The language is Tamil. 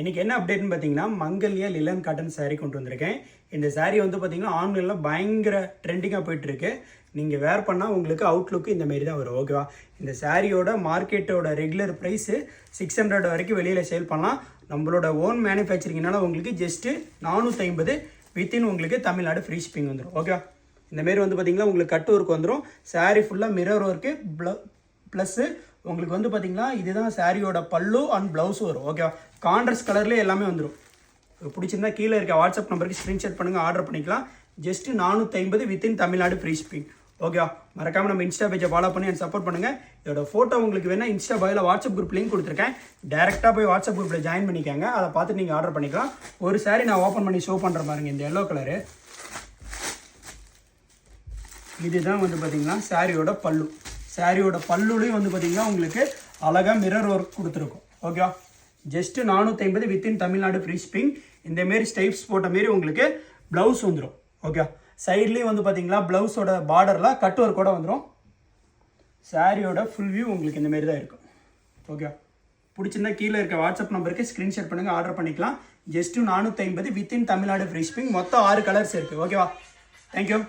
இன்னைக்கு என்ன அப்டேட்னு பார்த்தீங்கன்னா மங்கல்யா லிலன் காட்டன் saree கொண்டு வந்திருக்கேன். இந்த saree வந்து பார்த்தீங்கன்னா ஆன்லைனில் பயங்கர ட்ரெண்டிங்காக போயிட்டுருக்கு. நீங்கள் வேர் பண்ணால் உங்களுக்கு அவுட்லுக்கு இந்த மாரி தான் வரும். ஓகேவா? இந்த சாரியோட மார்க்கெட்டோட ரெகுலர் ப்ரைஸு 600 வரைக்கும் வெளியில் சேல் பண்ணலாம். நம்மளோட ஓன் மேனுஃபேக்சரிங்னால உங்களுக்கு ஜஸ்ட்டு 450 வித்தின் உங்களுக்கு தமிழ்நாடு ஃப்ரீ ஷிப்பிங் வந்துடும். ஓகேவா? இந்தமாரி வந்து பார்த்தீங்கன்னா உங்களுக்கு கட் ஒர்க் வந்துடும். saree ஃபுல்லாக மிரர் ஒர்க்கு ப்ளஸ்ஸு உங்களுக்கு வந்து பார்த்தீங்கன்னா இதுதான் சாரியோட பல்லு அண்ட் ப்ளவுஸும் வரும். ஓகேவா? கான்ட்ராஸ்ட் கலர்லேயே எல்லாமே வந்துடும். பிடிச்சிருந்தா கீழே இருக்க வாட்ஸ்அப் நம்பருக்கு ஸ்க்ரீன்ஷாட் பண்ணுங்கள், ஆர்டர் பண்ணிக்கலாம். Just 450 within Tamil Nadu free shipping. ஓகேவா? மறக்காமல் நம்ம இன்ஸ்டா பேஜை ஃபாலோ பண்ணி அண்ட் சப்போர்ட் பண்ணுங்கள். இதோட ஃபோட்டோ உங்களுக்கு வேணால் Insta boil WhatsApp group link கொடுத்துருக்கேன். டேரெக்டாக போய் வாட்ஸ்அப் குரூப்பில் ஜாயின் பண்ணிக்காங்க. அதை பார்த்துட்டு நீங்கள் ஆர்டர் பண்ணிக்கலாம். ஒரு சாரி நான் ஓப்பன் பண்ணி ஷோ பண்ணுற பாருங்க. இந்த எல்லோ கலரு இதுதான் வந்து பார்த்தீங்கன்னா சாரியோட பல்லு. சாரியோட பல்லுலையும் வந்து பார்த்தீங்கன்னா உங்களுக்கு அழகாக மிரர் ஒர்க் கொடுத்துருக்கும். ஓகேவா? Just 450 within Tamil Nadu free shipping. இந்தமாரி ஸ்டைப்ஸ் போட்ட மாரி உங்களுக்கு ப்ளவுஸ் வந்துடும். ஓகே, சைட்லேயும் வந்து பார்த்தீங்கன்னா ப்ளவுஸோட பார்டரில் கட் ஒர்க்கோட வந்துடும். சாரியோட ஃபுல் வியூ உங்களுக்கு இந்தமாரி தான் இருக்கும். ஓகே, பிடிச்சிருந்தா கீழே இருக்க வாட்ஸ்அப் நம்பருக்கு ஸ்க்ரீன்ஷாட் பண்ணுங்கள், ஆர்டர் பண்ணிக்கலாம். Just 450 within Tamil Nadu free shipping. மொத்தம் 6 கலர்ஸ் இருக்குது. ஓகேவா? தேங்க்யூ.